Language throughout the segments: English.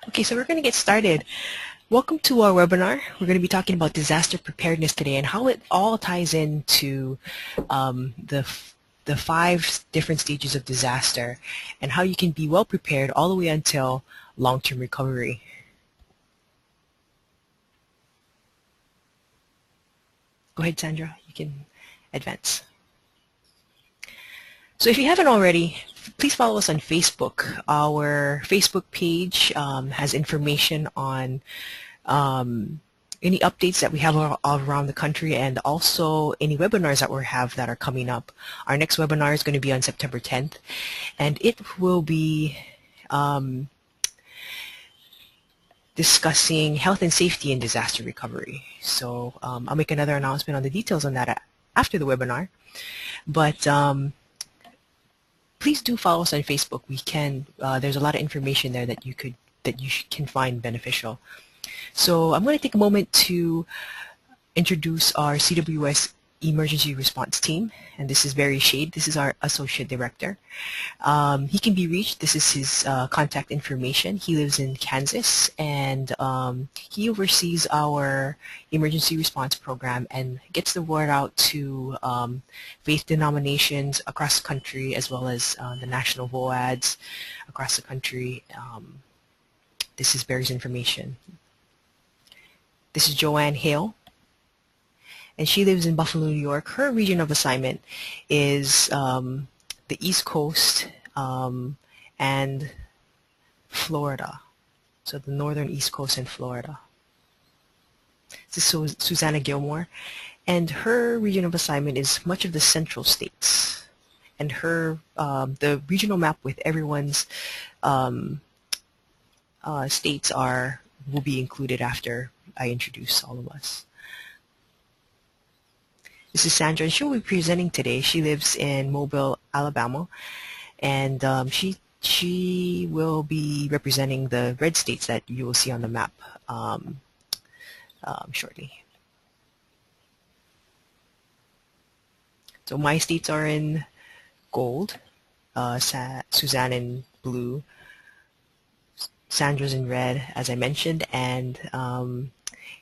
Okay, so we're going to get started. Welcome to our webinar. We're going to be talking about disaster preparedness today and how it all ties into the 5 different stages of disaster and how you can be well prepared all the way until long-term recovery. Go ahead, Sandra. You can advance. So if you haven't already, please follow us on Facebook. Our Facebook page has information on any updates that we have all around the country and also any webinars that we have that are coming up. Our next webinar is going to be on September 10th, and it will be discussing health and safety in disaster recovery. So I'll make another announcement on the details on that after the webinar. But please do follow us on Facebook. There's a lot of information there that you can find beneficial. So I'm going to take a moment to introduce our CWS Emergency Response Team, and this is Barry Shade. This is our Associate Director. He can be reached. This is his contact information. He lives in Kansas, and he oversees our emergency response program and gets the word out to faith denominations across the country as well as the national VOADs across the country. This is Barry's information. This is Joanne Hale, and she lives in Buffalo, New York. Her region of assignment is the East Coast and Florida, so the northern East Coast and Florida. This is Susanna Gilmore, and her region of assignment is much of the central states. And her the regional map with everyone's states will be included after I introduce all of us. This is Sandra, and she'll be presenting today. She lives in Mobile, Alabama, and she will be representing the red states that you will see on the map shortly. So my states are in gold, Suzanne in blue, Sandra's in red, as I mentioned, and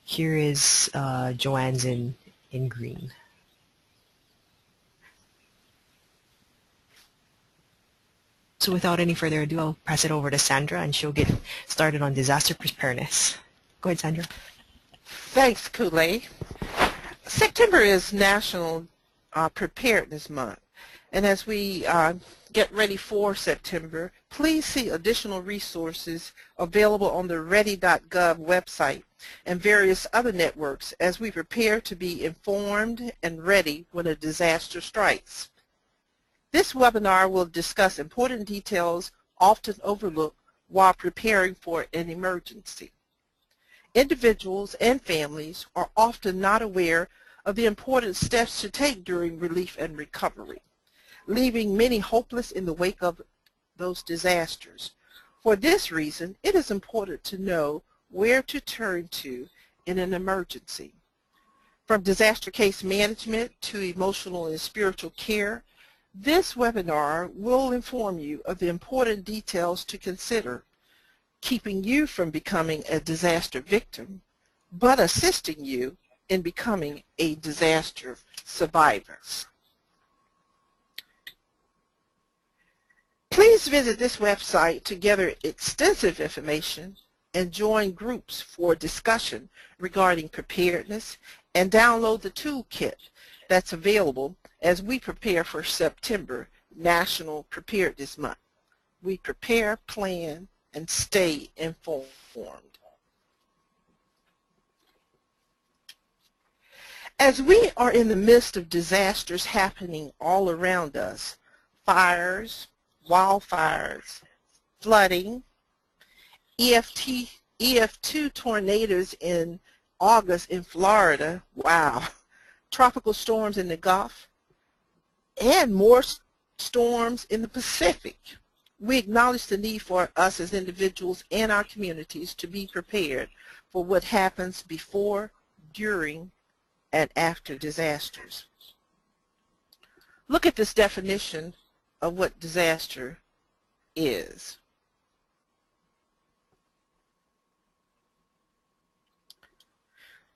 here is Joanne's in green. So without any further ado, I'll pass it over to Sandra, and she'll get started on disaster preparedness. Go ahead, Sandra. Thanks, Kool-Aid. September is National Preparedness Month, and as we get ready for September, please see additional resources available on the ready.gov website and various other networks as we prepare to be informed and ready when a disaster strikes. This webinar will discuss important details often overlooked while preparing for an emergency. Individuals and families are often not aware of the important steps to take during relief and recovery, leaving many hopeless in the wake of those disasters. For this reason, it is important to know where to turn to in an emergency. From disaster case management to emotional and spiritual care, this webinar will inform you of the important details to consider, keeping you from becoming a disaster victim, but assisting you in becoming a disaster survivor. Please visit this website to gather extensive information and join groups for discussion regarding preparedness and download the toolkit that's available as we prepare for September National Preparedness Month. We prepare, plan, and stay informed. As we are in the midst of disasters happening all around us, fires, wildfires, flooding, EF2 tornadoes in August in Florida, wow, tropical storms in the Gulf, and more storms in the Pacific. We acknowledge the need for us as individuals and our communities to be prepared for what happens before, during, and after disasters. Look at this definition of what disaster is.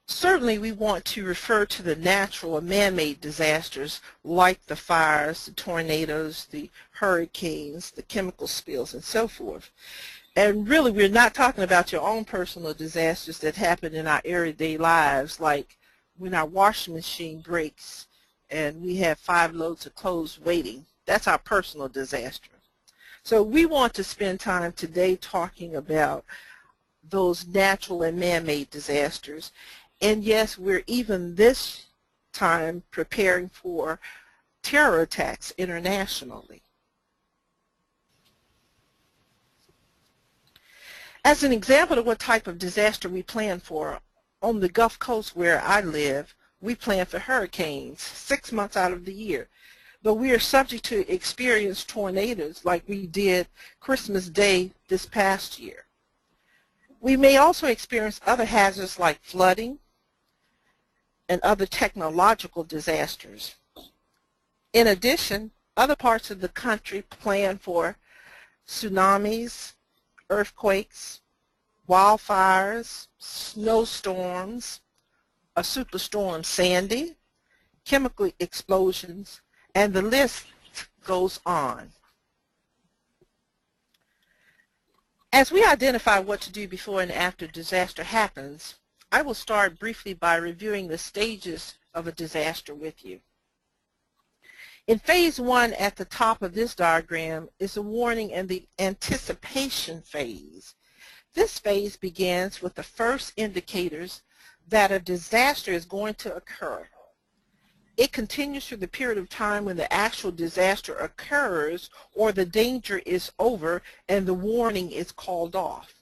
Certainly we want to refer to the natural or man-made disasters like the fires, the tornadoes, the hurricanes, the chemical spills, and so forth. And really, we're not talking about your own personal disasters that happen in our everyday lives, like when our washing machine breaks and we have 5 loads of clothes waiting. That's our personal disaster. So we want to spend time today talking about those natural and man-made disasters. And yes, we're even this time preparing for terror attacks internationally. As an example of what type of disaster we plan for, on the Gulf Coast where I live, we plan for hurricanes 6 months out of the year. But we are subject to experience tornadoes like we did Christmas Day this past year. We may also experience other hazards like flooding and other technological disasters. In addition, other parts of the country plan for tsunamis, earthquakes, wildfires, snowstorms, a superstorm Sandy, chemical explosions, and the list goes on. As we identify what to do before and after disaster happens, I will start briefly by reviewing the stages of a disaster with you. In phase 1 at the top of this diagram is the warning and the anticipation phase. This phase begins with the first indicators that a disaster is going to occur. It continues through the period of time when the actual disaster occurs or the danger is over and the warning is called off.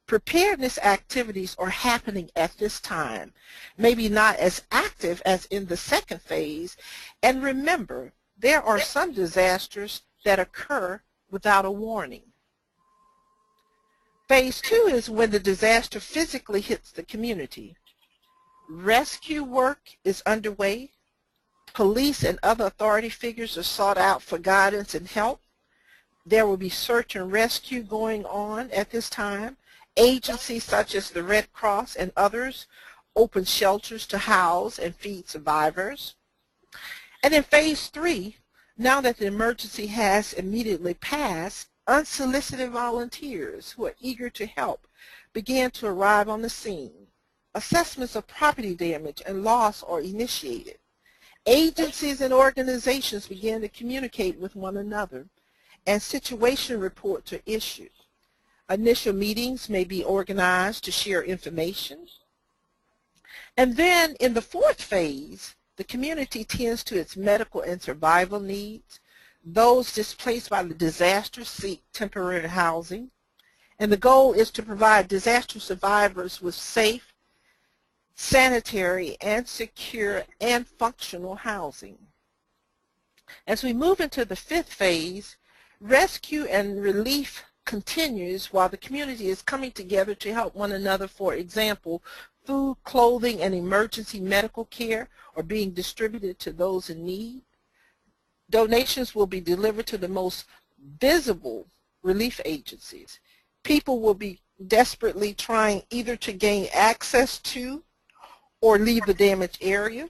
Preparedness activities are happening at this time, maybe not as active as in the second phase. And remember, there are some disasters that occur without a warning. Phase 2 is when the disaster physically hits the community. Rescue work is underway. Police and other authority figures are sought out for guidance and help. There will be search and rescue going on at this time. Agencies such as the Red Cross and others open shelters to house and feed survivors. And in phase 3, now that the emergency has immediately passed, unsolicited volunteers who are eager to help begin to arrive on the scene. Assessments of property damage and loss are initiated. Agencies and organizations begin to communicate with one another, and situation reports are issued. Initial meetings may be organized to share information. And then in the fourth phase, the community tends to its medical and survival needs. Those displaced by the disaster seek temporary housing. And the goal is to provide disaster survivors with safe, sanitary, and secure and functional housing. As we move into the fifth phase, rescue and relief continues while the community is coming together to help one another. For example, food, clothing, and emergency medical care are being distributed to those in need. Donations will be delivered to the most visible relief agencies. People will be desperately trying either to gain access to or leave the damaged area.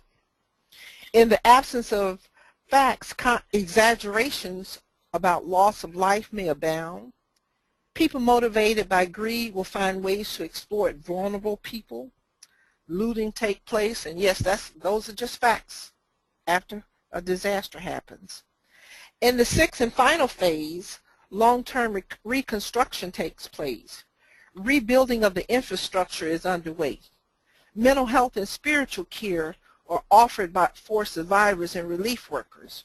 In the absence of facts, exaggerations about loss of life may abound. People motivated by greed will find ways to exploit vulnerable people. Looting take place, and yes, those are just facts after a disaster happens. In the sixth and final phase, long-term reconstruction takes place. Rebuilding of the infrastructure is underway. Mental health and spiritual care are offered for survivors and relief workers.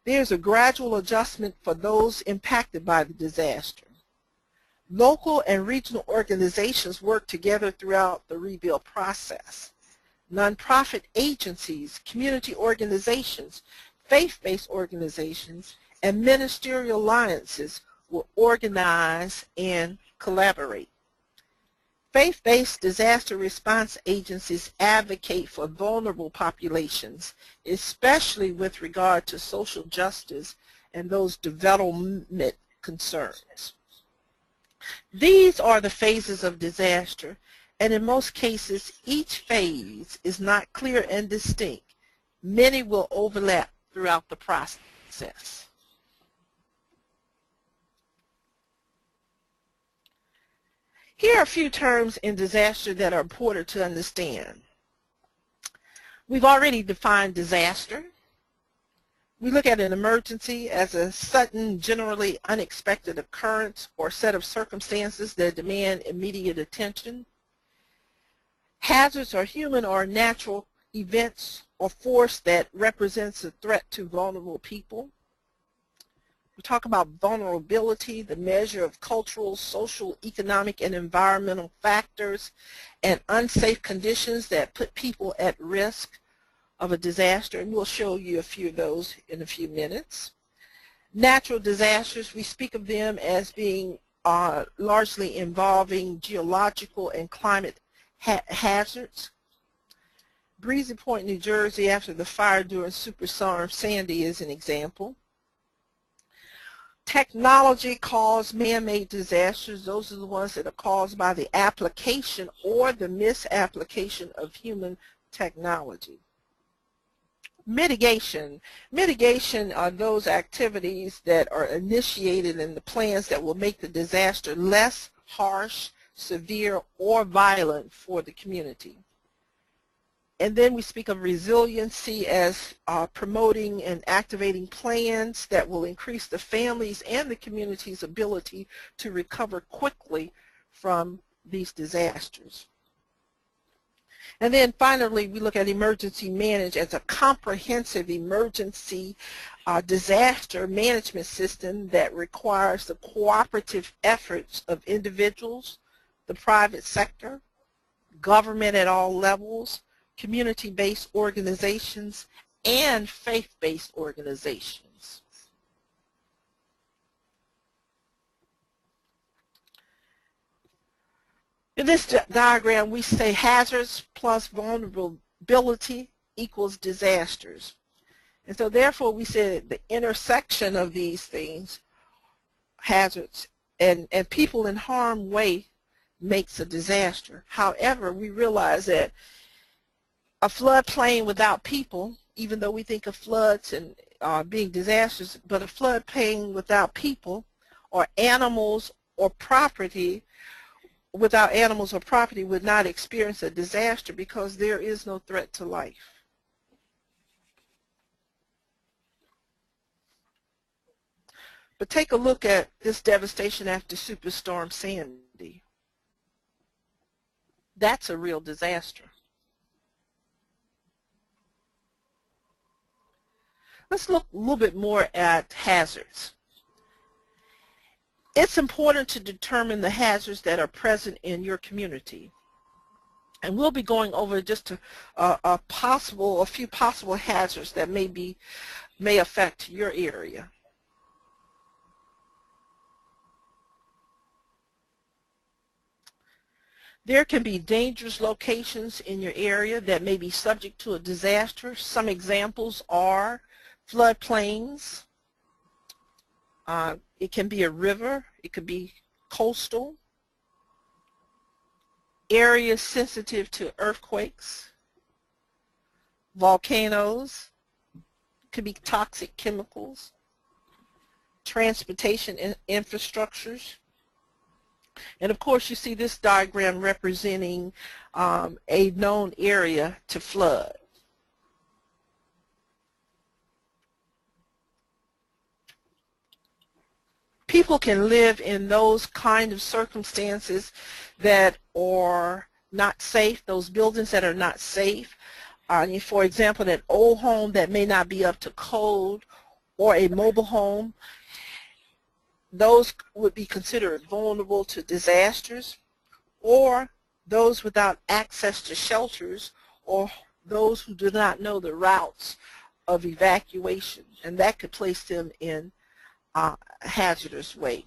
There's a gradual adjustment for those impacted by the disaster. Local and regional organizations work together throughout the rebuild process. Nonprofit agencies, community organizations, faith-based organizations, and ministerial alliances will organize and collaborate. Faith-based disaster response agencies advocate for vulnerable populations, especially with regard to social justice and those development concerns. These are the phases of disaster, and in most cases, each phase is not clear and distinct. Many will overlap throughout the process. Here are a few terms in disaster that are important to understand. We've already defined disaster. We look at an emergency as a sudden, generally unexpected occurrence or set of circumstances that demand immediate attention. Hazards are human or natural events or force that represents a threat to vulnerable people. We talk about vulnerability, the measure of cultural, social, economic, and environmental factors and unsafe conditions that put people at risk of a disaster, and we'll show you a few of those in a few minutes. Natural disasters, we speak of them as being largely involving geological and climate hazards. Breezy Point, New Jersey, after the fire during Superstorm Sandy is an example. Technology caused man-made disasters. Those are the ones that are caused by the application or the misapplication of human technology. Mitigation. Mitigation are those activities that are initiated in the plans that will make the disaster less harsh, severe, or violent for the community. And then we speak of resiliency as promoting and activating plans that will increase the families and the community's ability to recover quickly from these disasters. And then finally, we look at emergency management as a comprehensive emergency disaster management system that requires the cooperative efforts of individuals, the private sector, government at all levels, community-based organizations, and faith-based organizations. In this diagram, we say hazards plus vulnerability equals disasters. And so therefore we say the intersection of these things, hazards, and people in harm's way makes a disaster. However, we realize that a floodplain without people, even though we think of floods and being disasters, but a floodplain without people or animals or property, without animals or property would not experience a disaster because there is no threat to life. But take a look at this devastation after Superstorm Sandy. That's a real disaster. Let's look a little bit more at hazards. It's important to determine the hazards that are present in your community. And we'll be going over just a few possible hazards that may affect your area. There can be dangerous locations in your area that may be subject to a disaster. Some examples are floodplains. It can be a river. It could be coastal. Areas sensitive to earthquakes. Volcanoes. It could be toxic chemicals. Transportation infrastructures. And of course you see this diagram representing a known area to flood. People can live in those kind of circumstances that are not safe, those buildings that are not safe. For example, an old home that may not be up to code or a mobile home. Those would be considered vulnerable to disasters, or those without access to shelters, or those who do not know the routes of evacuation, and that could place them in a hazardous way.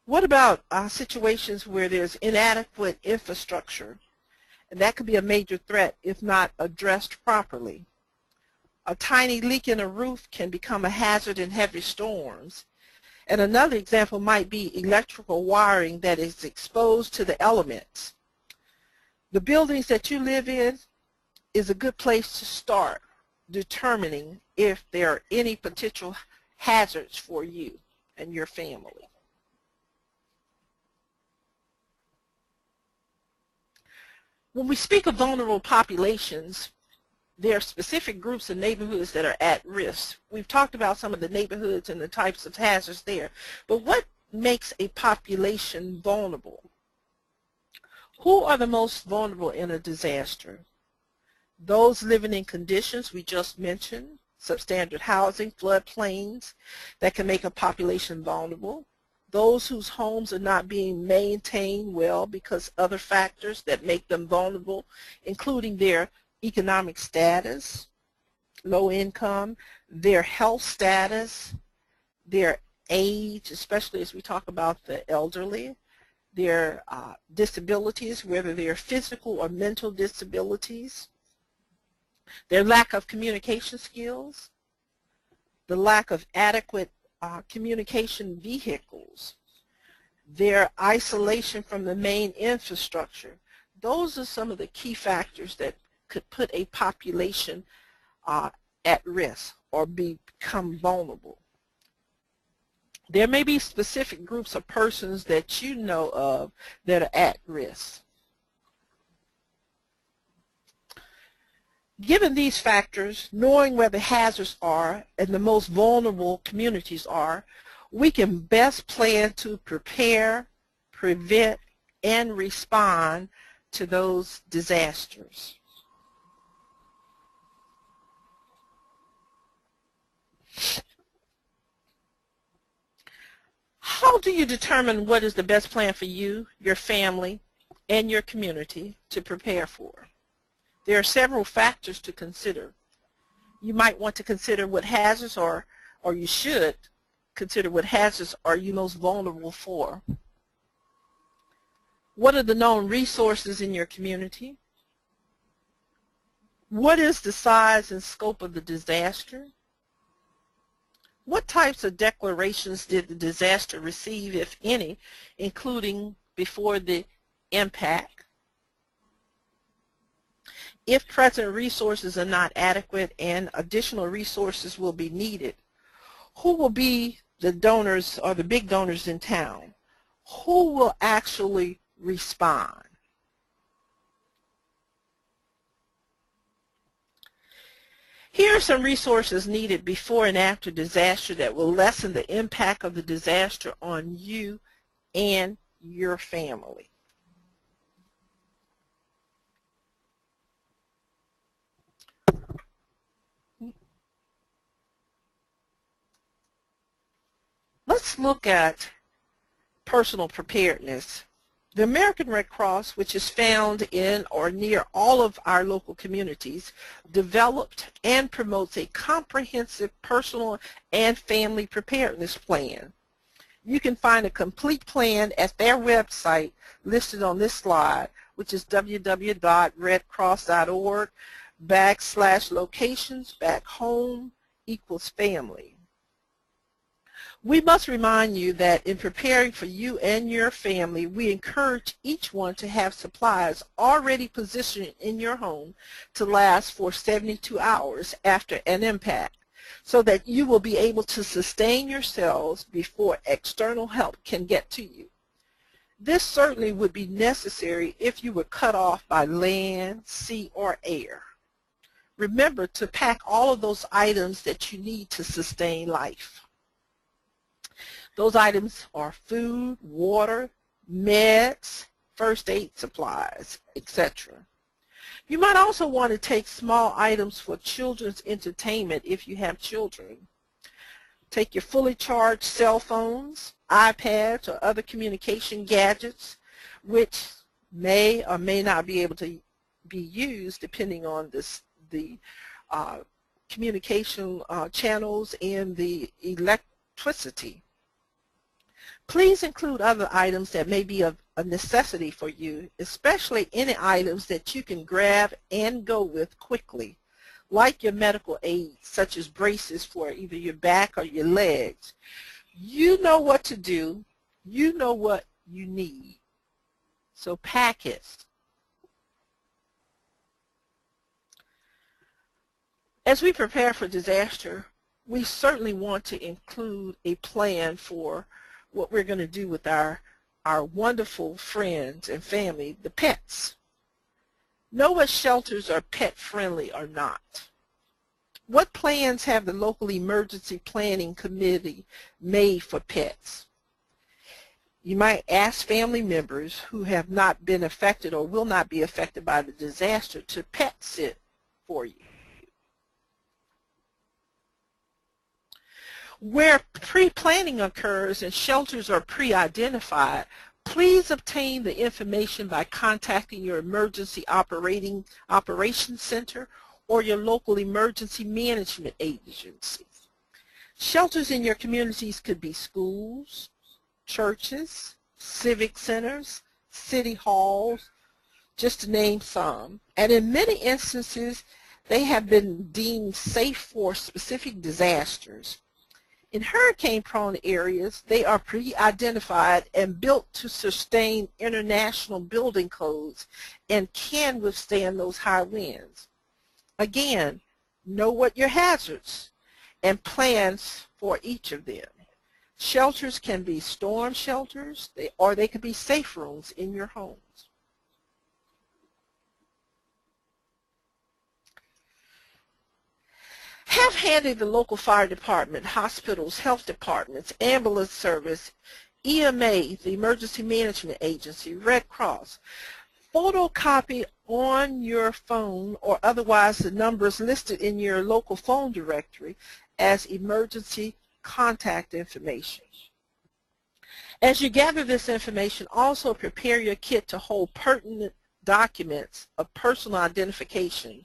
What about situations where there's inadequate infrastructure? And that could be a major threat if not addressed properly. A tiny leak in a roof can become a hazard in heavy storms. And another example might be electrical wiring that is exposed to the elements. The buildings that you live in is a good place to start determining if there are any potential hazards for you and your family. When we speak of vulnerable populations, there are specific groups of neighborhoods that are at risk. We've talked about some of the neighborhoods and the types of hazards there. But what makes a population vulnerable? Who are the most vulnerable in a disaster? Those living in conditions we just mentioned, substandard housing, floodplains, that can make a population vulnerable. Those whose homes are not being maintained well because other factors that make them vulnerable, including their economic status, low income, their health status, their age, especially as we talk about the elderly, their disabilities, whether they're physical or mental disabilities, their lack of communication skills, the lack of adequate communication vehicles, their isolation from the main infrastructure. Those are some of the key factors that could put a population at risk or become vulnerable. There may be specific groups of persons that you know of that are at risk. Given these factors, knowing where the hazards are and the most vulnerable communities are, we can best plan to prepare, prevent, and respond to those disasters. How do you determine what is the best plan for you, your family, and your community to prepare for? There are several factors to consider. You might want to consider what hazards or you should consider what hazards are you most vulnerable for. What are the known resources in your community? What is the size and scope of the disaster? What types of declarations did the disaster receive, if any, including before the impact? If present resources are not adequate and additional resources will be needed, who will be the donors or the big donors in town? Who will actually respond? Here are some resources needed before and after disaster that will lessen the impact of the disaster on you and your family. Let's look at personal preparedness. The American Red Cross, which is found in or near all of our local communities, developed and promotes a comprehensive personal and family preparedness plan. You can find a complete plan at their website listed on this slide, which is www.redcross.org/locations/home=family. We must remind you that in preparing for you and your family, we encourage each one to have supplies already positioned in your home to last for 72 hours after an impact, so that you will be able to sustain yourselves before external help can get to you. This certainly would be necessary if you were cut off by land, sea, or air. Remember to pack all of those items that you need to sustain life. Those items are food, water, meds, first aid supplies, etc. You might also want to take small items for children's entertainment if you have children. Take your fully charged cell phones, iPads, or other communication gadgets, which may or may not be able to be used depending on the communication channels and the electricity. Please include other items that may be of a necessity for you, especially any items that you can grab and go with quickly, like your medical aids, such as braces for either your back or your legs. You know what to do. You know what you need. So pack it. As we prepare for disaster, we certainly want to include a plan for what we're going to do with our wonderful friends and family, the pets. Know what shelters are pet friendly or not. What plans have the local emergency planning committee made for pets? You might ask family members who have not been affected or will not be affected by the disaster to pet sit for you. Where pre-planning occurs and shelters are pre-identified, please obtain the information by contacting your emergency operations center or your local emergency management agency. Shelters in your communities could be schools, churches, civic centers, city halls, just to name some. And in many instances, they have been deemed safe for specific disasters. In hurricane-prone areas, they are pre-identified and built to sustain international building codes and can withstand those high winds. Again, know what your hazards and plans for each of them. Shelters can be storm shelters, or they can be safe rooms in your homes. Have handy the local fire department, hospitals, health departments, ambulance service, EMA, the Emergency Management Agency, Red Cross. Photocopy on your phone or otherwise the numbers listed in your local phone directory as emergency contact information. As you gather this information, also prepare your kit to hold pertinent documents of personal identification,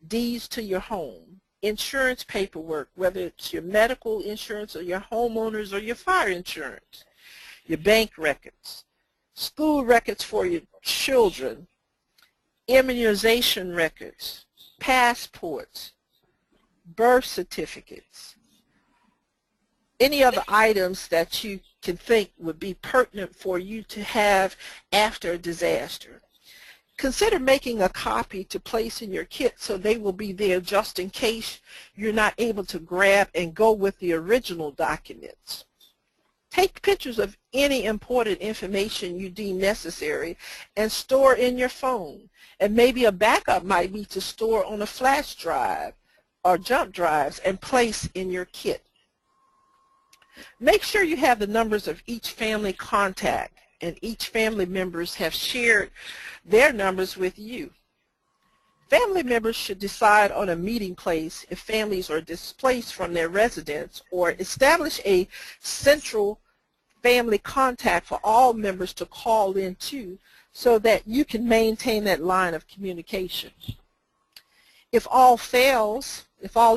deeds to your home, insurance paperwork, whether it's your medical insurance or your homeowners or your fire insurance, your bank records, school records for your children, immunization records, passports, birth certificates, any other items that you can think would be pertinent for you to have after a disaster. Consider making a copy to place in your kit so they will be there just in case you're not able to grab and go with the original documents. Take pictures of any important information you deem necessary and store in your phone. And maybe a backup might be to store on a flash drive or jump drives and place in your kit. Make sure you have the numbers of each family contact and each family members have shared their numbers with you. Family members should decide on a meeting place if families are displaced from their residence, or establish a central family contact for all members to call in to so that you can maintain that line of communication. If all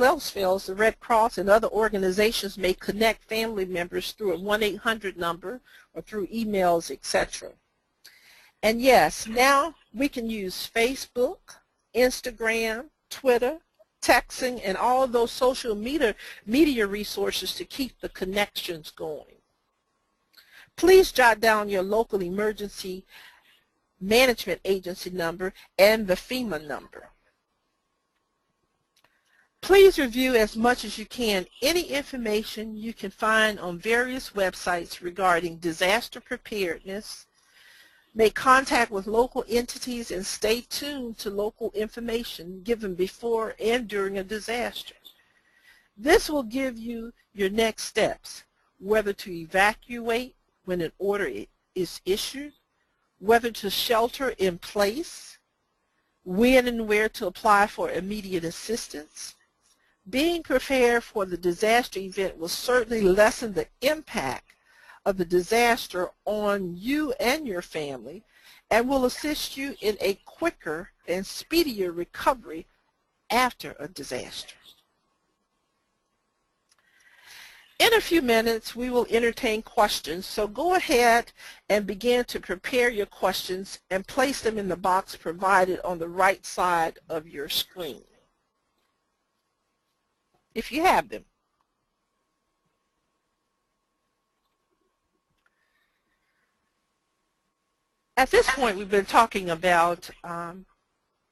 else fails, the Red Cross and other organizations may connect family members through a 1-800 number or through emails, etc. And yes, now we can use Facebook, Instagram, Twitter, texting, and all of those social media resources to keep the connections going. Please jot down your local emergency management agency number and the FEMA number. Please review as much as you can any information you can find on various websites regarding disaster preparedness. Make contact with local entities and stay tuned to local information given before and during a disaster. This will give you your next steps, whether to evacuate when an order is issued, whether to shelter in place, when and where to apply for immediate assistance. Being prepared for the disaster event will certainly lessen the impact of the disaster on you and your family and will assist you in a quicker and speedier recovery after a disaster. In a few minutes, we will entertain questions, so go ahead and begin to prepare your questions and place them in the box provided on the right side of your screen. if you have them. At this point, we've been talking about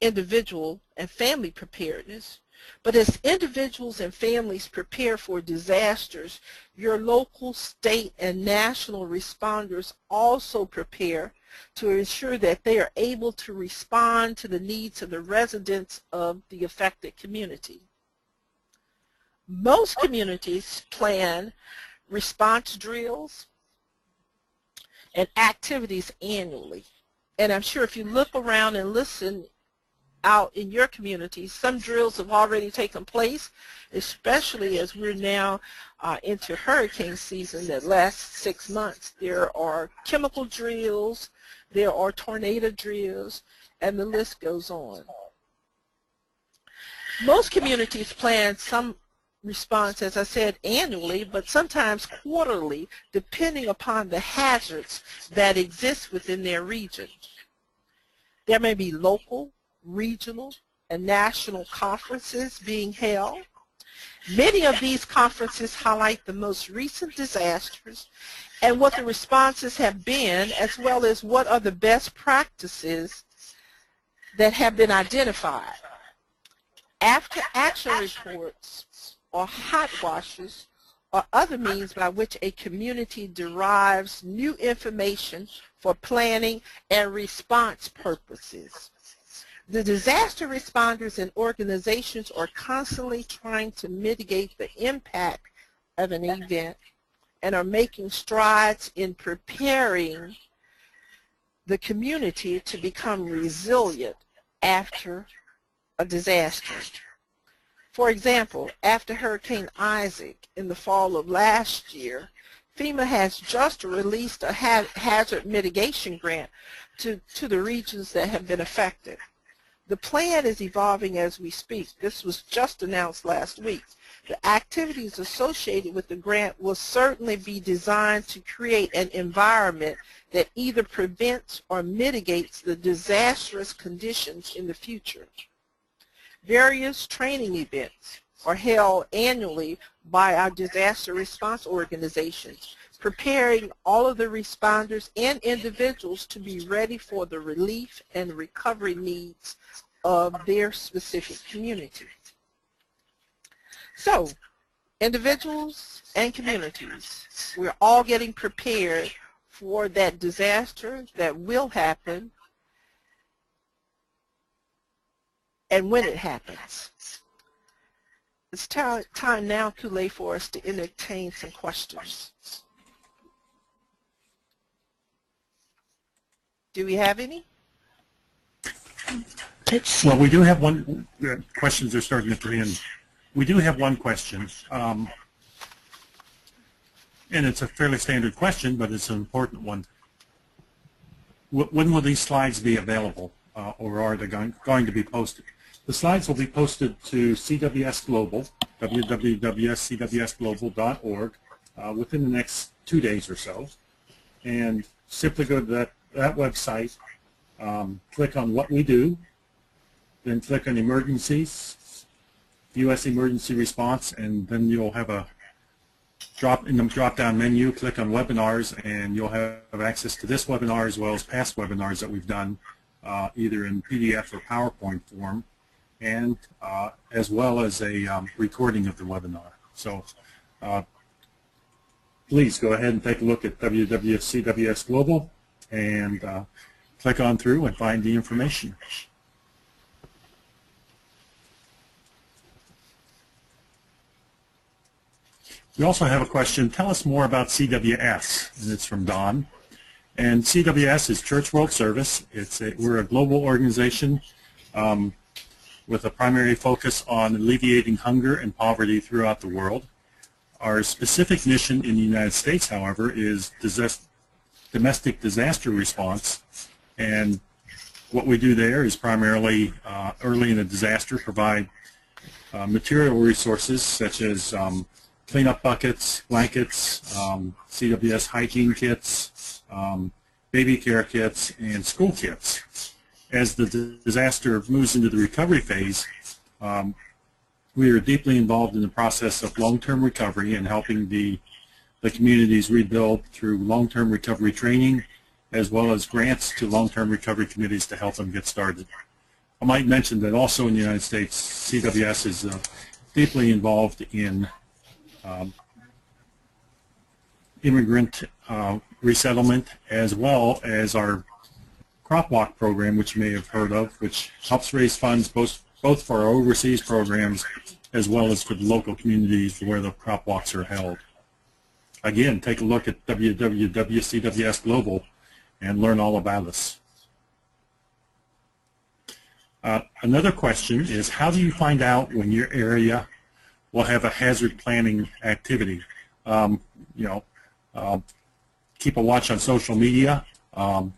individual and family preparedness. But as individuals and families prepare for disasters, your local, state, and national responders also prepare to ensure that they are able to respond to the needs of the residents of the affected community. Most communities plan response drills and activities annually. And I'm sure if you look around and listen out in your community, some drills have already taken place, especially as we're now into hurricane season that lasts 6 months. There are chemical drills, there are tornado drills, and the list goes on. Most communities plan some response, as I said, annually, but sometimes quarterly, depending upon the hazards that exist within their region. There may be local, regional, and national conferences being held. Many of these conferences highlight the most recent disasters and what the responses have been, as well as what are the best practices that have been identified. After action reports or hot washes or other means by which a community derives new information for planning and response purposes. The disaster responders and organizations are constantly trying to mitigate the impact of an event and are making strides in preparing the community to become resilient after a disaster. For example, after Hurricane Isaac in the fall of last year, FEMA has just released a hazard mitigation grant to the regions that have been affected. The plan is evolving as we speak. This was just announced last week. The activities associated with the grant will certainly be designed to create an environment that either prevents or mitigates the disastrous conditions in the future. Various training events are held annually by our disaster response organizations, preparing all of the responders and individuals to be ready for the relief and recovery needs of their specific community. So, individuals and communities, we're all getting prepared for that disaster that will happen and when it happens. It's time now, Kool-Aid, for us to entertain some questions. Do we have any? Let's see. Well, we do have one. Questions are starting to come in. We do have one question, and it's a fairly standard question, but it's an important one. When will these slides be available, or are they going to be posted? The slides will be posted to CWS Global, www.cwsglobal.org, within the next 2 days or so. And simply go to that website, click on what we do, then click on emergencies, U.S. emergency response, and then you'll have a drop-down menu, click on webinars, and you'll have access to this webinar as well as past webinars that we've done, either in PDF or PowerPoint form, and as well as a recording of the webinar. So please go ahead and take a look at www.cws Global and click on through and find the information. We also have a question. Tell us more about CWS, and it's from Don. And CWS is Church World Service. We're a global organization with a primary focus on alleviating hunger and poverty throughout the world. Our specific mission in the United States, however, is domestic disaster response. And what we do there is primarily early in a disaster provide material resources such as cleanup buckets, blankets, CWS hygiene kits, baby care kits, and school kits. As the disaster moves into the recovery phase, we are deeply involved in the process of long-term recovery and helping the communities rebuild through long-term recovery training, as well as grants to long-term recovery committees to help them get started. I might mention that also in the United States, CWS is deeply involved in immigrant resettlement, as well as our Crop Walk program, which you may have heard of, which helps raise funds both for our overseas programs as well as for the local communities where the crop walks are held. Again, take a look at www.cws Global and learn all about us. Another question is, how do you find out when your area will have a hazard planning activity? Keep a watch on social media, and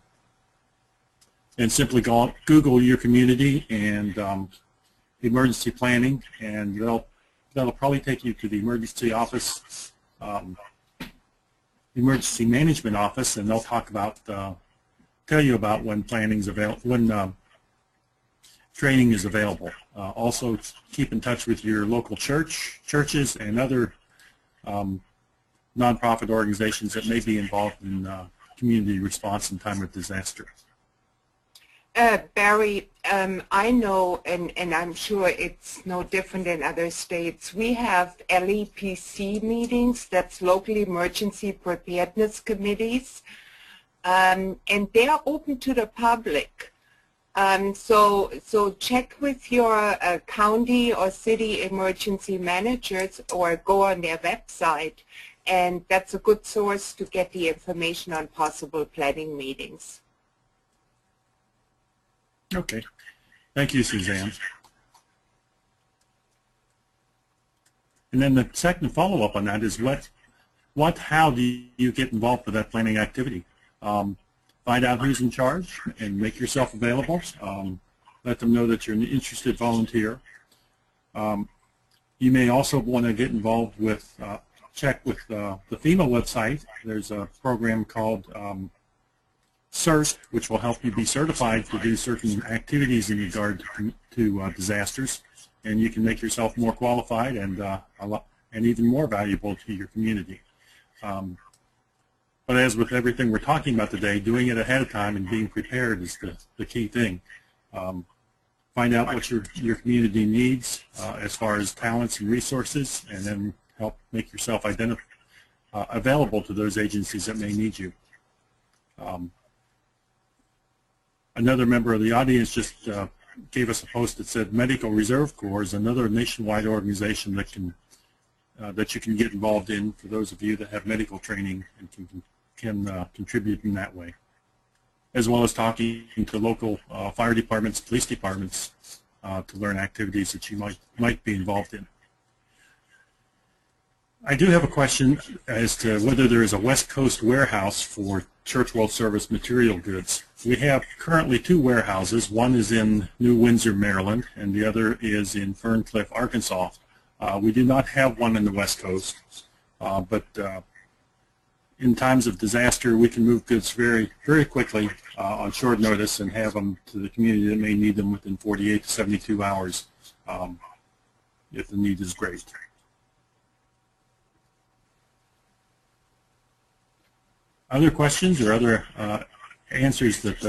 simply Google your community and emergency planning, and that'll probably take you to the emergency office, emergency management office, and they'll talk about, tell you about when planning's available, when training is available. Also, keep in touch with your local churches, and other nonprofit organizations that may be involved in community response in time of disaster. Barry, I know, and I'm sure it's no different in other states, we have LEPC meetings, that's Local Emergency Preparedness Committees, and they are open to the public. So check with your county or city emergency managers or go on their website, and that's a good source to get the information on possible planning meetings. Okay. Thank you, Suzanne. And then the second follow-up on that is how do you get involved with that planning activity? Find out who's in charge and make yourself available. Let them know that you're an interested volunteer. You may also want to get involved with, check with the FEMA website. There's a program called CERT, which will help you be certified to do certain activities in regard to disasters, and you can make yourself more qualified and even more valuable to your community. But as with everything we're talking about today, doing it ahead of time and being prepared is the key thing. Find out what your community needs as far as talents and resources, and then help make yourself available to those agencies that may need you. Another member of the audience just gave us a post that said Medical Reserve Corps is another nationwide organization that that you can get involved in for those of you that have medical training and can contribute in that way, as well as talking to local fire departments, police departments to learn activities that you might be involved in. I do have a question as to whether there is a West Coast warehouse for Church World Service material goods. We have currently 2 warehouses. One is in New Windsor, Maryland, and the other is in Ferncliff, Arkansas. We do not have one in the West Coast, but in times of disaster, we can move goods very, very quickly on short notice and have them to the community that may need them within 48 to 72 hours if the need is great. Other questions or other answers that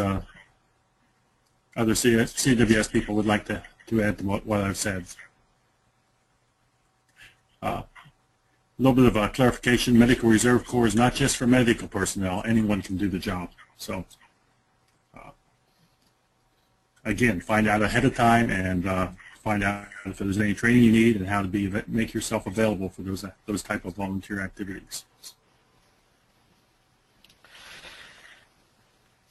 other CWS people would like to add to what I've said? A little bit of a clarification, Medical Reserve Corps is not just for medical personnel. Anyone can do the job. So again, find out ahead of time and find out if there's any training you need and how to make yourself available for those type of volunteer activities.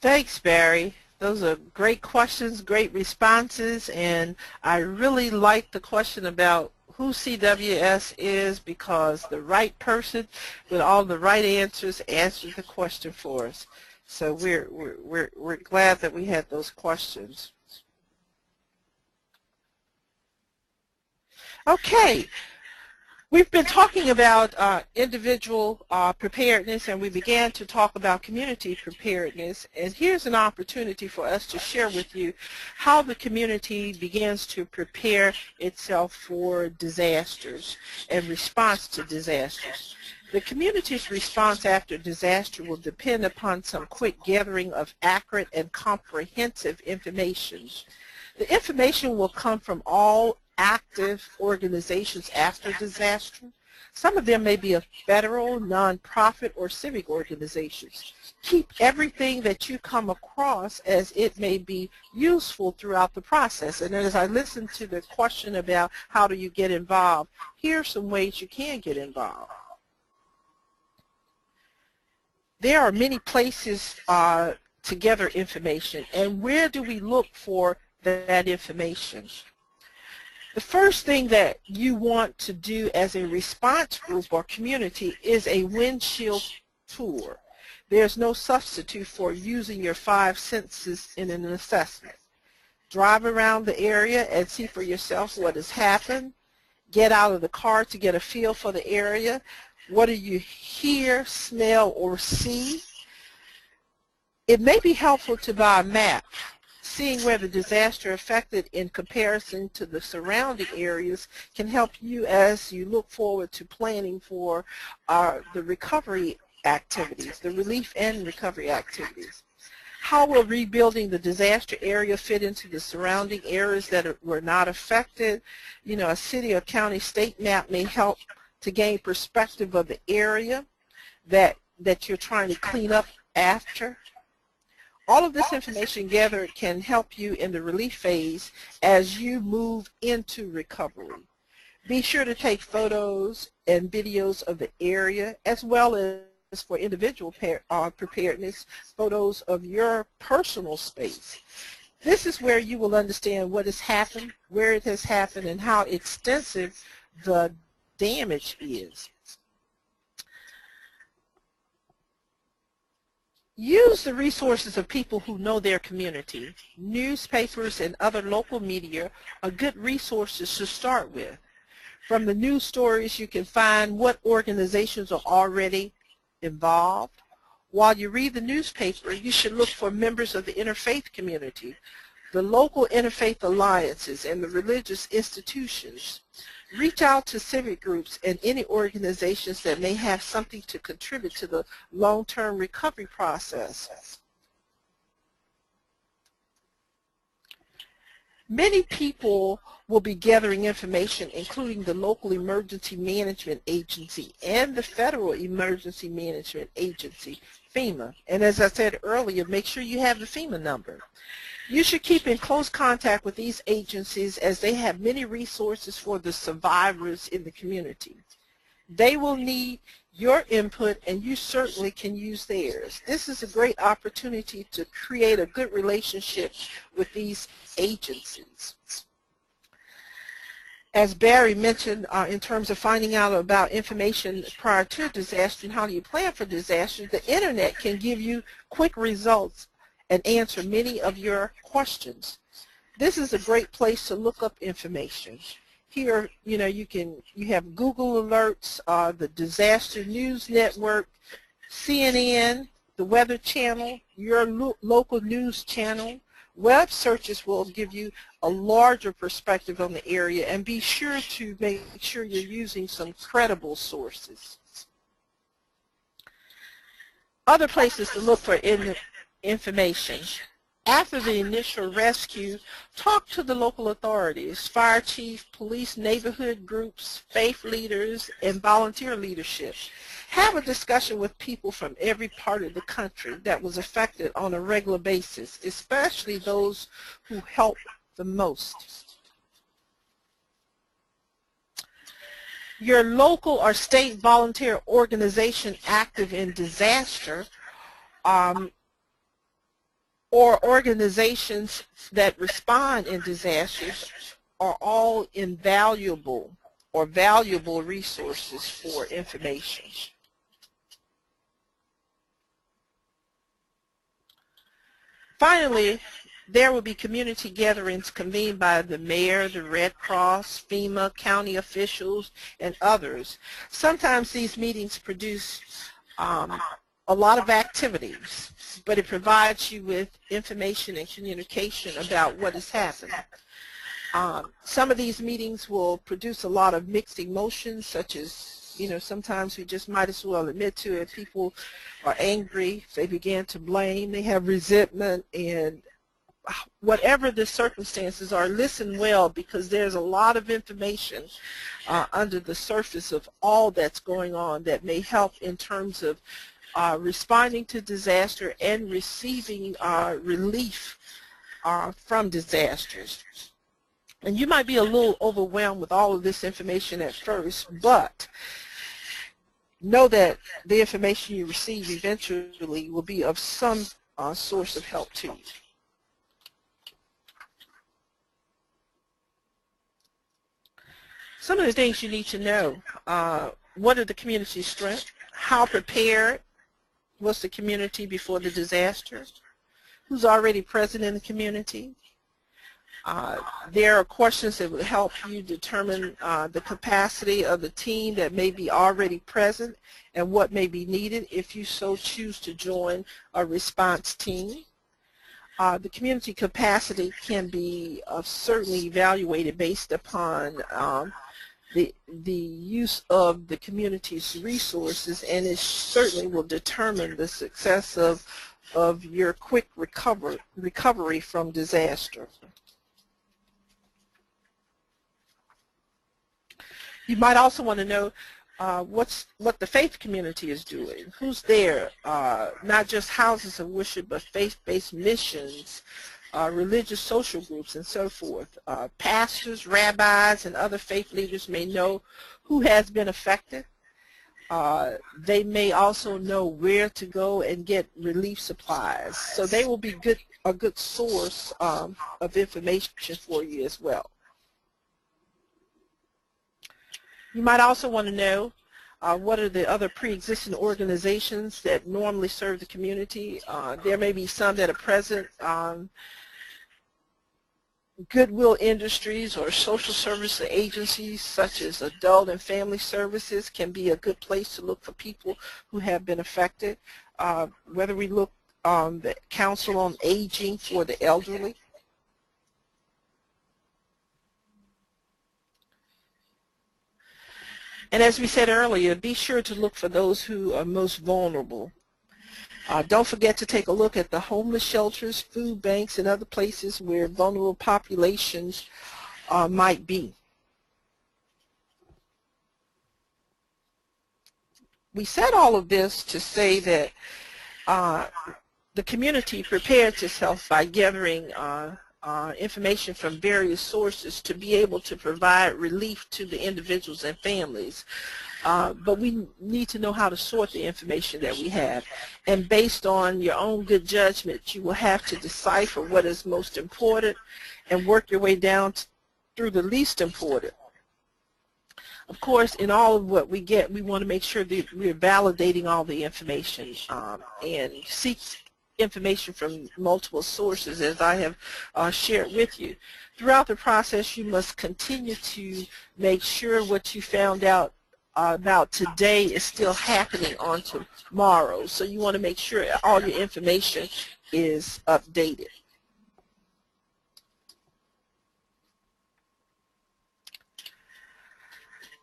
Thanks, Barry. Those are great questions, great responses, and I really like the question about who CWS is, because the right person with all the right answers answered the question for us. So we're glad that we had those questions. Okay, We've been talking about individual preparedness, and we began to talk about community preparedness. And here's an opportunity for us to share with you how the community begins to prepare itself for disasters and response to disasters. The community's response after disaster will depend upon some quick gathering of accurate and comprehensive information. The information will come from all active organizations after disaster. Some of them may be a federal, nonprofit, or civic organizations. Keep everything that you come across as it may be useful throughout the process. And as I listened to the question about how do you get involved, here are some ways you can get involved. There are many places to gather information, and where do we look for that information? The first thing that you want to do as a response group or community is a windshield tour. There's no substitute for using your 5 senses in an assessment. Drive around the area and see for yourself what has happened. Get out of the car to get a feel for the area. What do you hear, smell, or see? It may be helpful to buy a map. Seeing where the disaster affected in comparison to the surrounding areas can help you as you look forward to planning for the recovery activities, the relief and recovery activities. How will rebuilding the disaster area fit into the surrounding areas that were not affected? You know, a city or county state map may help to gain perspective of the area that you're trying to clean up after. All of this information gathered can help you in the relief phase as you move into recovery. Be sure to take photos and videos of the area, as well as for individual preparedness, photos of your personal space. This is where you will understand what has happened, where it has happened, and how extensive the damage is. Use the resources of people who know their community. Newspapers and other local media are good resources to start with. From the news stories, you can find what organizations are already involved. While you read the newspaper, you should look for members of the interfaith community, the local interfaith alliances, and the religious institutions. Reach out to civic groups and any organizations that may have something to contribute to the long-term recovery process. Many people will be gathering information, including the local emergency management agency and the federal emergency management agency, FEMA. And as I said earlier, make sure you have the FEMA number. You should keep in close contact with these agencies as they have many resources for the survivors in the community. They will need your input, and you certainly can use theirs. This is a great opportunity to create a good relationship with these agencies. As Barry mentioned, in terms of finding out about information prior to disaster and how do you plan for disaster, the internet can give you quick results and answer many of your questions. This is a great place to look up information. Here, you know, you have Google alerts, the Disaster News Network, CNN, the Weather Channel, your local news channel. Web searches will give you a larger perspective on the area, and be sure to make sure you're using some credible sources. Other places to look for information. After the initial rescue, talk to the local authorities, fire chief, police, neighborhood groups, faith leaders, and volunteer leadership. Have a discussion with people from every part of the country that was affected on a regular basis, especially those who help the most. Your local or state volunteer organization active in disaster or organizations that respond in disasters are all invaluable or valuable resources for information. Finally, There will be community gatherings convened by the mayor, the Red Cross, FEMA, county officials, and others. Sometimes these meetings produce a lot of activities, but it provides you with information and communication about what is happening. Some of these meetings will produce a lot of mixed emotions, such as, you know, sometimes we just might as well admit to it. People are angry, they begin to blame, they have resentment, and whatever the circumstances are, listen well, because there's a lot of information under the surface of all that's going on that may help in terms of responding to disaster and receiving relief from disasters. And you might be a little overwhelmed with all of this information at first, but know that the information you receive eventually will be of some source of help to you. Some of the things you need to know: what are the community's strengths? How prepared was the community before the disaster? Who's already present in the community? There are questions that will help you determine the capacity of the team that may be already present and what may be needed if you so choose to join a response team. The community capacity can be certainly evaluated based upon the use of the community's resources, and it certainly will determine the success of your quick recovery from disaster. You might also want to know what the faith community is doing. Who's there? Not just houses of worship, but faith-based missions, religious social groups, and so forth. Pastors, rabbis, and other faith leaders may know who has been affected. They may also know where to go and get relief supplies. So they will be a good source of information for you as well. You might also want to know what are the other pre-existing organizations that normally serve the community. There may be some that are present. Goodwill Industries or social service agencies such as Adult and Family Services can be a good place to look for people who have been affected. Whether we look the Council on Aging for the elderly. And as we said earlier, be sure to look for those who are most vulnerable. Don't forget to take a look at the homeless shelters, food banks, and other places where vulnerable populations might be. We said all of this to say that the community prepares itself by gathering information from various sources to be able to provide relief to the individuals and families. But we need to know how to sort the information that we have. And based on your own good judgment, you will have to decipher what is most important and work your way down through the least important. Of course, in all of what we get, we want to make sure that we're validating all the information and seek information from multiple sources, as I have shared with you. Throughout the process, you must continue to make sure what you found out about today is still happening on tomorrow. So you want to make sure all your information is updated.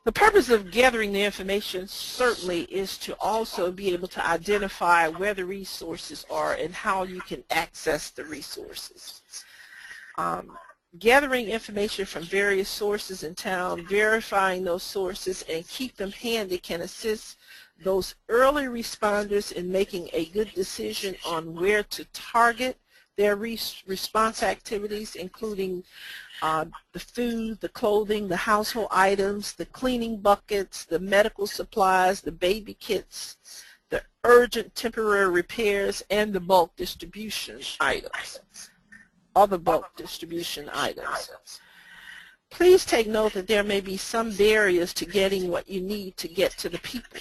The purpose of gathering the information certainly is to also be able to identify where the resources are and how you can access the resources. Gathering information from various sources in town, verifying those sources, and keep them handy can assist those early responders in making a good decision on where to target their response activities, including the food, the clothing, the household items, the cleaning buckets, the medical supplies, the baby kits, the urgent temporary repairs, and the bulk distribution items. Other bulk distribution items. Please take note that there may be some barriers to getting what you need to get to the people.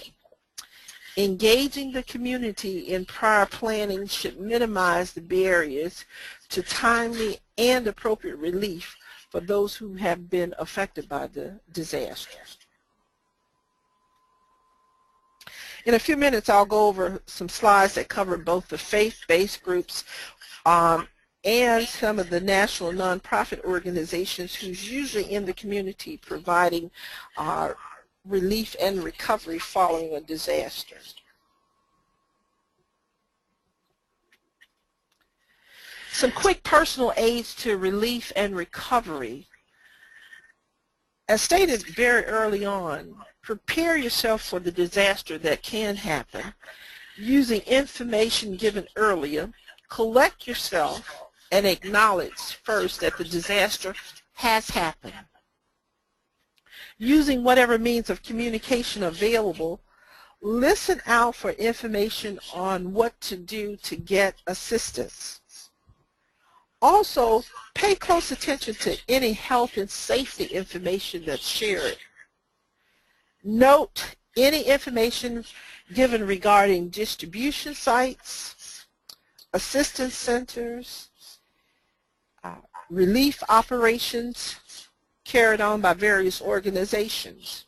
Engaging the community in prior planning should minimize the barriers to timely and appropriate relief for those who have been affected by the disaster. In a few minutes, I'll go over some slides that cover both the faith-based groups and some of the national nonprofit organizations who's usually in the community providing relief and recovery following a disaster. Some quick personal aids to relief and recovery. As stated very early on, prepare yourself for the disaster that can happen using information given earlier. Collect yourself and acknowledge first that the disaster has happened. Using whatever means of communication available, listen out for information on what to do to get assistance. Also, pay close attention to any health and safety information that's shared. Note any information given regarding distribution sites, assistance centers, relief operations carried on by various organizations.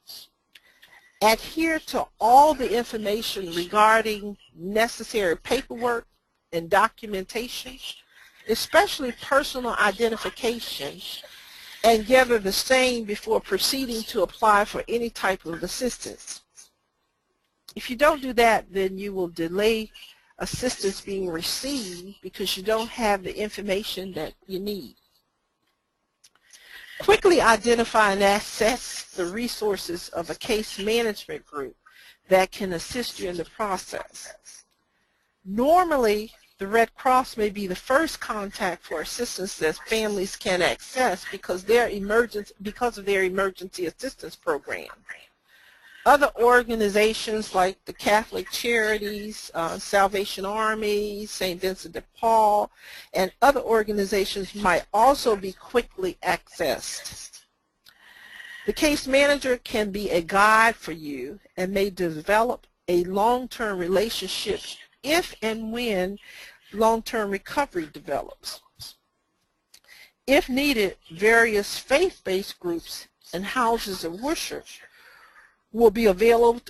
Adhere to all the information regarding necessary paperwork and documentation, especially personal identification, and gather the same before proceeding to apply for any type of assistance. If you don't do that, then you will delay assistance being received because you don't have the information that you need. Quickly identify and access the resources of a case management group that can assist you in the process. Normally, the Red Cross may be the first contact for assistance that families can access because of their emergency assistance program. Other organizations like the Catholic Charities, Salvation Army, St. Vincent de Paul, and other organizations might also be quickly accessed. The case manager can be a guide for you and may develop a long-term relationship if and when long-term recovery develops. If needed, various faith-based groups and houses of worship will be available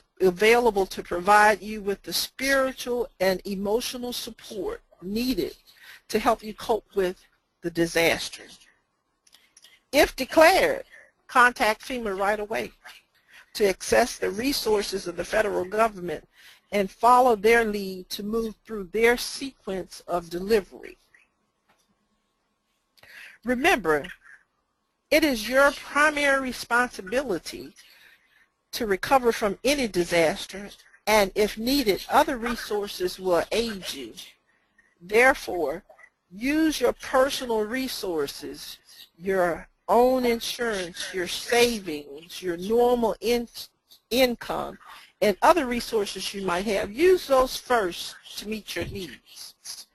to provide you with the spiritual and emotional support needed to help you cope with the disaster. If declared, contact FEMA right away to access the resources of the federal government and follow their lead to move through their sequence of delivery. Remember, it is your primary responsibility to recover from any disaster, and if needed, other resources will aid you. Therefore, use your personal resources, your own insurance, your savings, your normal income, and other resources you might have. Use those first to meet your needs.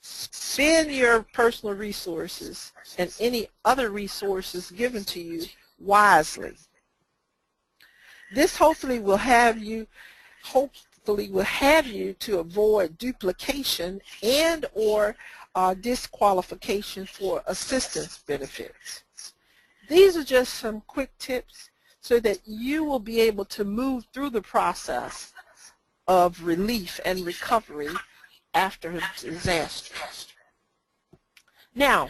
Spend your personal resources and any other resources given to you wisely. This hopefully will have you to avoid duplication and or disqualification for assistance benefits. These are just some quick tips so that you will be able to move through the process of relief and recovery after a disaster. Now,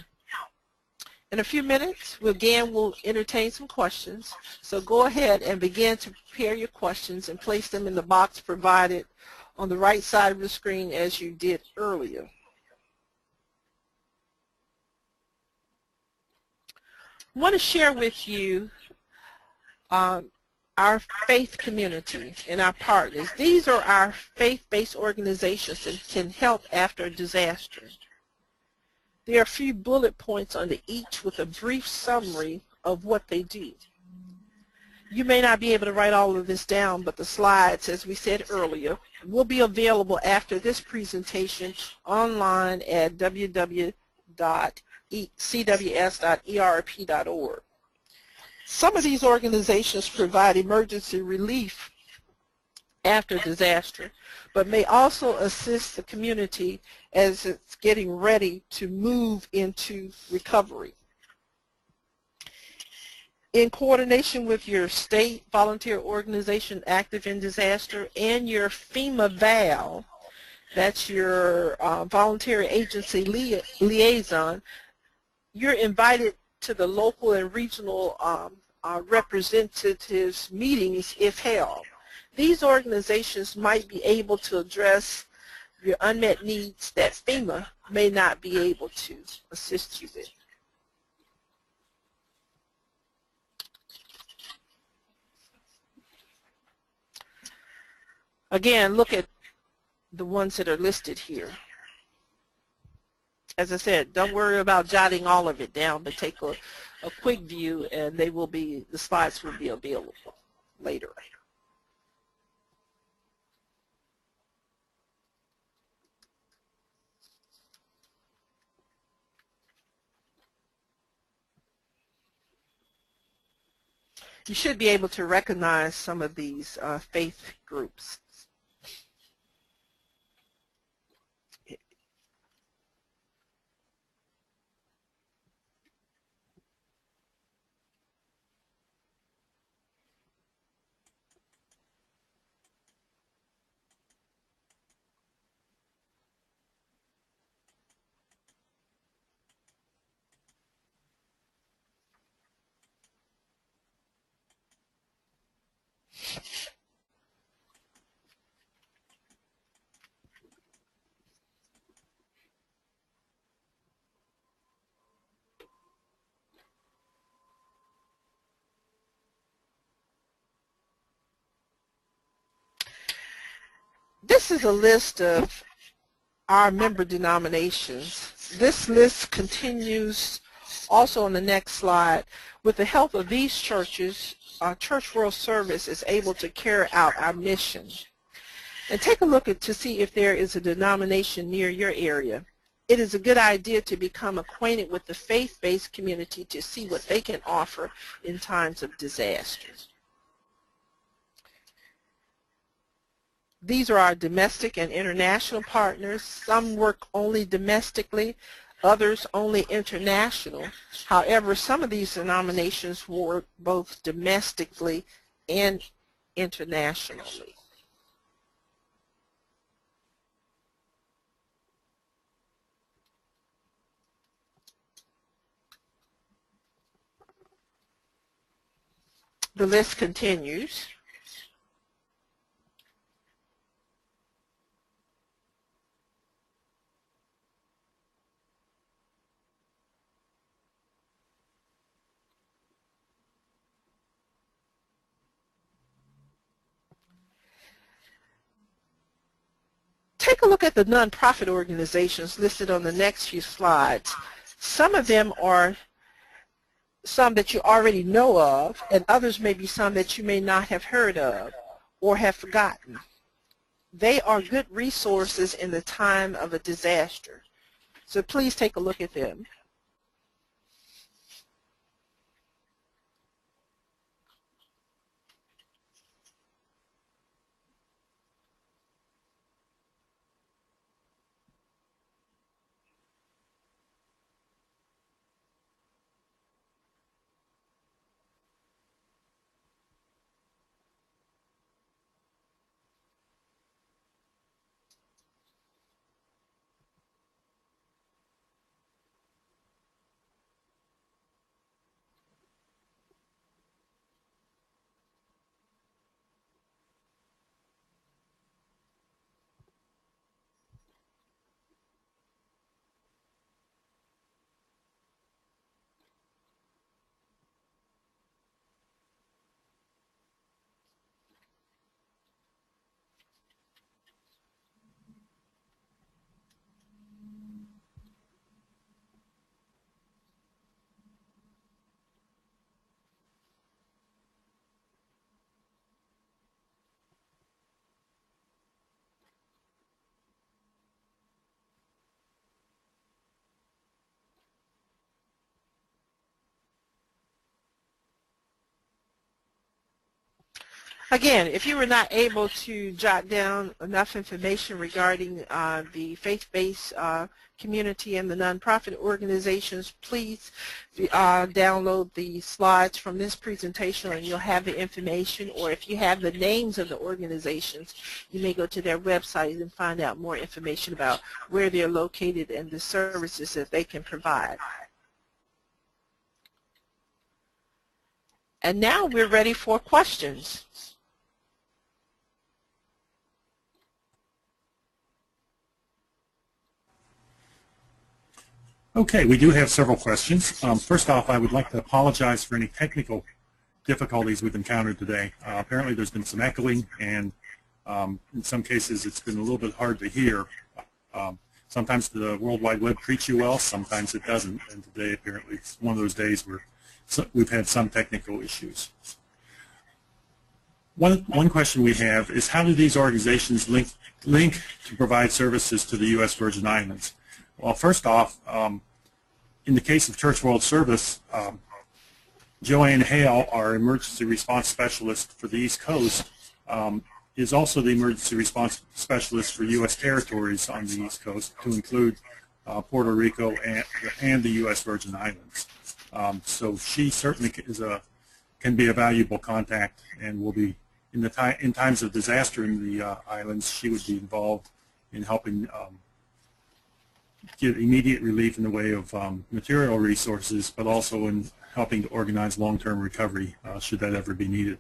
in a few minutes, we'll entertain some questions. So go ahead and begin to prepare your questions and place them in the box provided on the right side of the screen as you did earlier. I want to share with you our faith community and our partners. These are our faith-based organizations that can help after a disaster. There are a few bullet points under each with a brief summary of what they do. You may not be able to write all of this down, but the slides, as we said earlier, will be available after this presentation online at www.cws.erp.org. Some of these organizations provide emergency relief after disaster, but may also assist the community as it's getting ready to move into recovery. In coordination with your state volunteer organization active in disaster and your FEMA VAL, that's your voluntary agency liaison, you're invited to the local and regional representatives meetings if held. These organizations might be able to address your unmet needs that FEMA may not be able to assist you with. Again, look at the ones that are listed here. As I said, don't worry about jotting all of it down, but take a quick view, and the slides will be available later. You should be able to recognize some of these faith groups. This is a list of our member denominations. This list continues also on the next slide. With the help of these churches, our Church World Service is able to carry out our mission. And take a look to see if there is a denomination near your area. It is a good idea to become acquainted with the faith-based community to see what they can offer in times of disasters. These are our domestic and international partners. Some work only domestically, others only international. However, some of these denominations work both domestically and internationally. The list continues. Take a look at the nonprofit organizations listed on the next few slides. Some of them are some that you already know of, and others may be some that you may not have heard of or have forgotten. They are good resources in the time of a disaster. So please take a look at them. Again, if you were not able to jot down enough information regarding the faith-based community and the nonprofit organizations, please download the slides from this presentation and you'll have the information, or if you have the names of the organizations, you may go to their website and find out more information about where they're located and the services that they can provide. And now we're ready for questions. Okay, we do have several questions. First off, I would like to apologize for any technical difficulties we've encountered today. Apparently there's been some echoing, and in some cases it's been a little bit hard to hear. Sometimes the World Wide Web treats you well, sometimes it doesn't, and today apparently it's one of those days where we've had some technical issues. One question we have is, how do these organizations link to provide services to the U.S. Virgin Islands? Well, first off, in the case of Church World Service, Joanne Hale, our emergency response specialist for the East Coast, is also the emergency response specialist for U.S. territories on the East Coast, to include Puerto Rico and the U.S. Virgin Islands. So she certainly can be a valuable contact, and will be in times of disaster in the islands. She would be involved in helping give immediate relief in the way of material resources, but also in helping to organize long-term recovery should that ever be needed.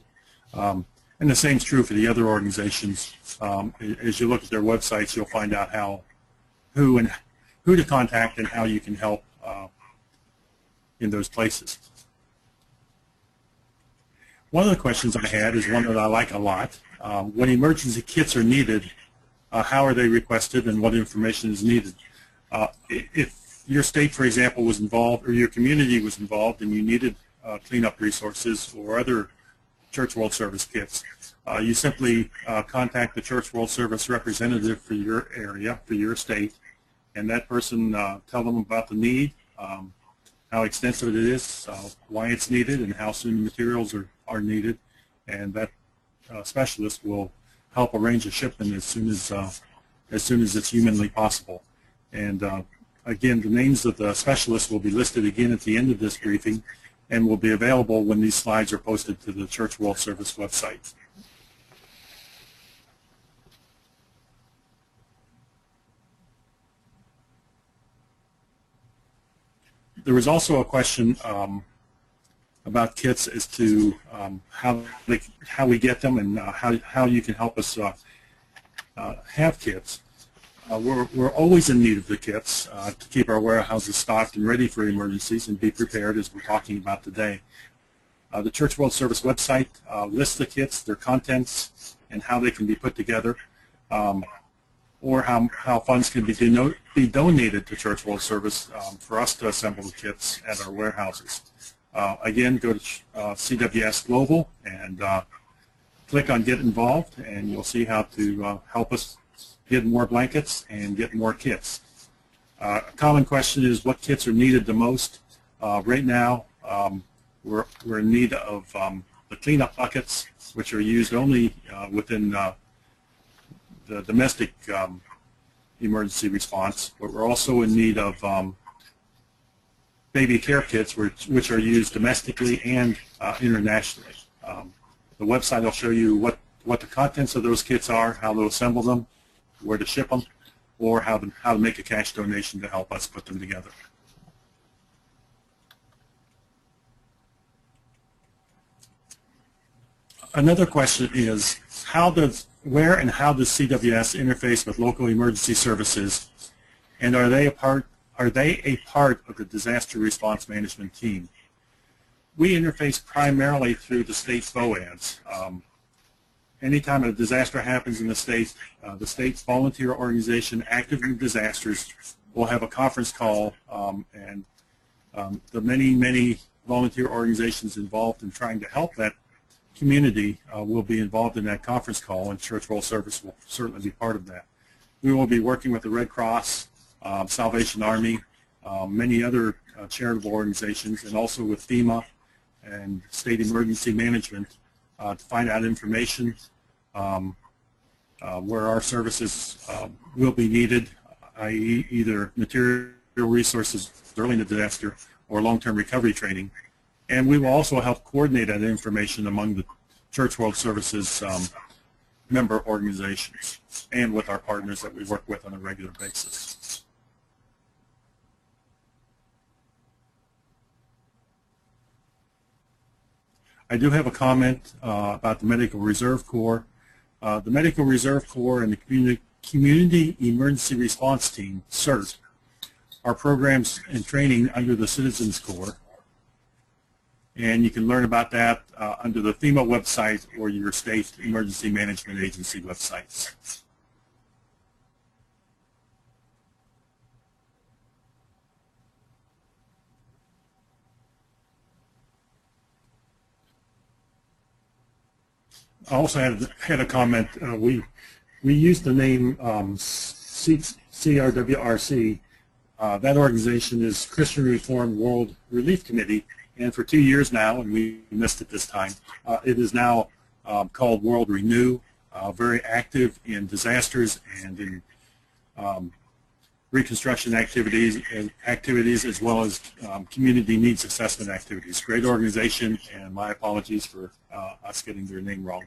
And the same is true for the other organizations. As you look at their websites, you'll find out who to contact and how you can help in those places. One of the questions I had is one that I like a lot. When emergency kits are needed, how are they requested and what information is needed? If your state, for example, was involved, or your community was involved, and you needed cleanup resources or other Church World Service kits, you simply contact the Church World Service representative for your area, for your state, and that person tell them about the need, how extensive it is, why it's needed, and how soon the materials are needed, and that specialist will help arrange a shipment as soon as it's humanly possible. And again, the names of the specialists will be listed again at the end of this briefing, and will be available when these slides are posted to the Church World Service website. There was also a question about kits as to how we get them, and how you can help us have kits. We're always in need of the kits to keep our warehouses stocked and ready for emergencies and be prepared, as we're talking about today. The Church World Service website lists the kits, their contents, and how they can be put together, or how funds can be donated to Church World Service for us to assemble the kits at our warehouses. Again, go to CWS Global and click on Get Involved, and you'll see how to help us get more blankets and get more kits. A common question is, what kits are needed the most? Right now, we're in need of the cleanup buckets, which are used only within the domestic emergency response, but we're also in need of baby care kits, which are used domestically and internationally. The website will show you what the contents of those kits are, how to assemble them, where to ship them, or how to make a cash donation to help us put them together. Another question is, where and how does CWS interface with local emergency services, and are they a part of the disaster response management team? We interface primarily through the state's VOADs. Anytime a disaster happens in the state's volunteer organization active in disasters will have a conference call, and the many volunteer organizations involved in trying to help that community will be involved in that conference call, and Church World Service will certainly be part of that. We will be working with the Red Cross, Salvation Army, many other charitable organizations, and also with FEMA and State Emergency Management to find out information where our services will be needed, i.e. either material resources early in the disaster or long-term recovery training. And we will also help coordinate that information among the Church World Services member organizations and with our partners that we work with on a regular basis. I do have a comment about the Medical Reserve Corps. The Medical Reserve Corps and the Community Emergency Response Team, CERT, are programs and training under the Citizens Corps. And you can learn about that under the FEMA website or your state emergency management agency websites. I also had a comment. We used the name CRWRC. That organization is Christian Reformed World Relief Committee, and for 2 years now, and we missed it this time, it is now called World Renew, very active in disasters and in reconstruction activities as well as community needs assessment activities. Great organization, and my apologies for us getting their name wrong.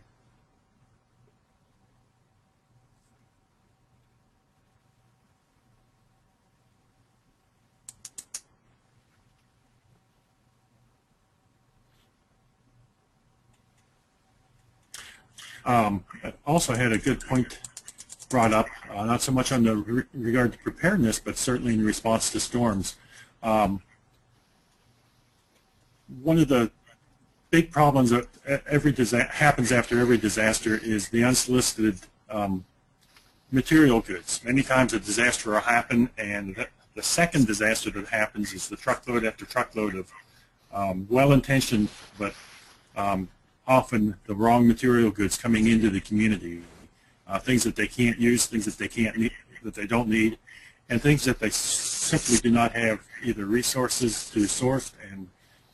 Also had a good point brought up, not so much on the regard to preparedness, but certainly in response to storms. One of the big problems that happens after every disaster is the unsolicited material goods. Many times a disaster will happen, and the second disaster that happens is the truckload after truckload of well-intentioned but often the wrong material goods coming into the community. Things that they can't use, things that they don't need, and things that they simply do not have either resources to source and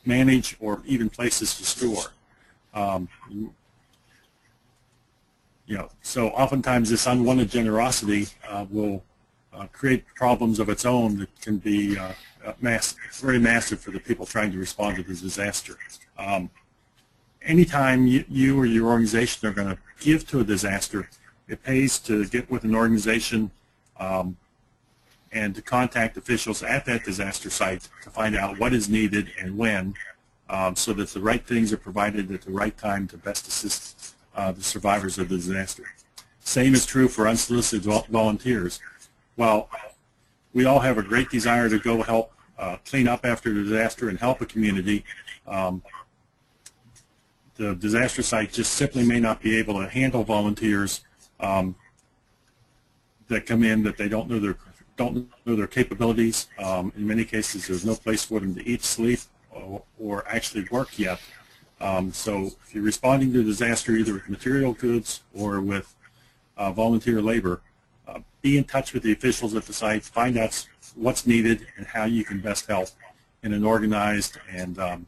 manage or even places to store. So oftentimes this unwanted generosity will create problems of its own that can be very massive for the people trying to respond to the disaster. Anytime you or your organization are going to give to a disaster, it pays to get with an organization and to contact officials at that disaster site to find out what is needed and when, so that the right things are provided at the right time to best assist the survivors of the disaster. Same is true for unsolicited volunteers. While we all have a great desire to go help clean up after the disaster and help a community, the disaster site just simply may not be able to handle volunteers that come in that they don't know their capabilities. In many cases, there's no place for them to eat, sleep, or actually work yet. So if you're responding to a disaster either with material goods or with volunteer labor, be in touch with the officials at the site, find out what's needed and how you can best help in an organized and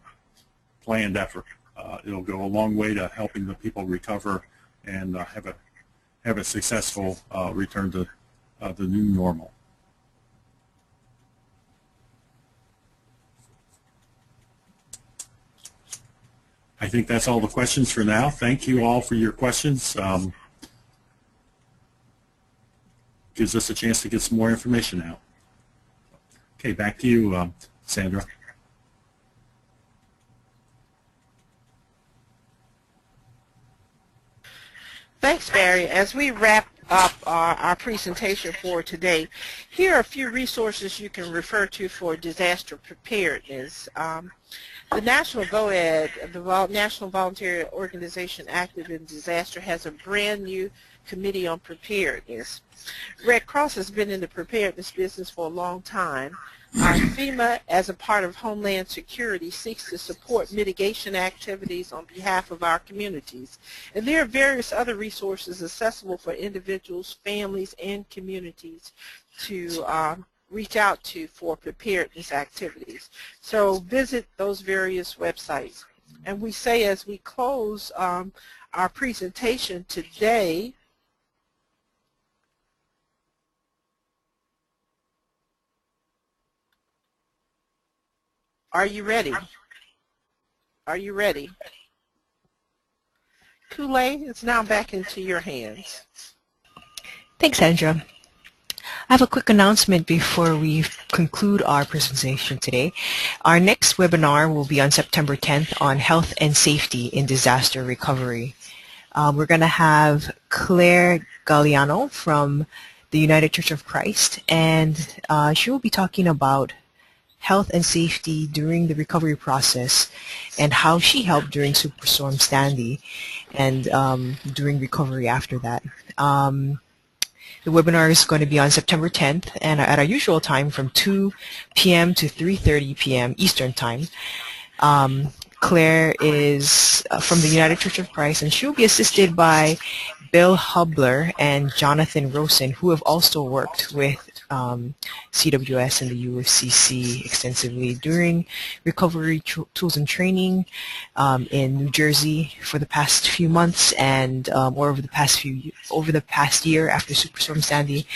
planned effort. It'll go a long way to helping the people recover and have a successful return to the new normal. I think that's all the questions for now. Thank you all for your questions. Gives us a chance to get some more information out. Okay, back to you, Sandra. Thanks, Barry. As we wrap up our presentation for today, here are a few resources you can refer to for disaster preparedness. The National VOED, the National Volunteer Organization Active in Disaster, has a brand new committee on preparedness. Red Cross has been in the preparedness business for a long time. FEMA, as a part of Homeland Security, seeks to support mitigation activities on behalf of our communities. And there are various other resources accessible for individuals, families, and communities to reach out to for preparedness activities. So visit those various websites. And we say as we close our presentation today, are you ready? Are you ready? Kool-Aid, it's now back into your hands. Thanks, Sandra. I have a quick announcement before we conclude our presentation today. Our next webinar will be on September 10th on health and safety in disaster recovery. We're going to have Claire Galliano from the United Church of Christ, and she will be talking about health and safety during the recovery process and how she helped during Superstorm Sandy and during recovery after that. The webinar is going to be on September 10th and at our usual time from 2 p.m. to 3:30 p.m. Eastern Time. Claire is from the United Church of Christ, and she will be assisted by Bill Hubler and Jonathan Rosen, who have also worked with CWS and the UFCC extensively during recovery tools and training in New Jersey for the past few months and or over the past year after Superstorm Sandy,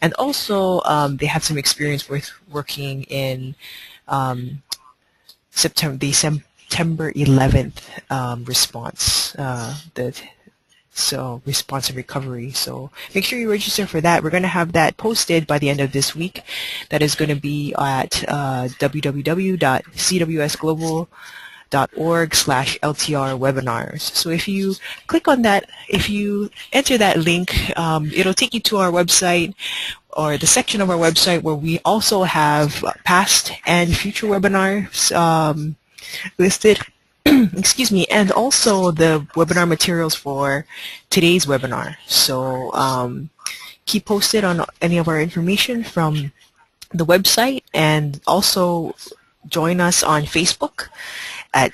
and also they have some experience with working in September 11th response, response and recovery. So make sure you register for that. We're going to have that posted by the end of this week. That is going to be at www.cwsglobal.org/LTR webinars. So if you click on that, if you enter that link, it'll take you to our website or the section of our website where we also have past and future webinars listed. Excuse me, and also the webinar materials for today's webinar. So keep posted on any of our information from the website, and also join us on Facebook at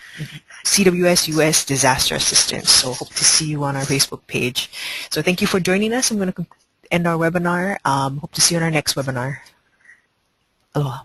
CWS US Disaster Assistance. So hope to see you on our Facebook page. So thank you for joining us. I'm going to end our webinar. Hope to see you on our next webinar. Aloha.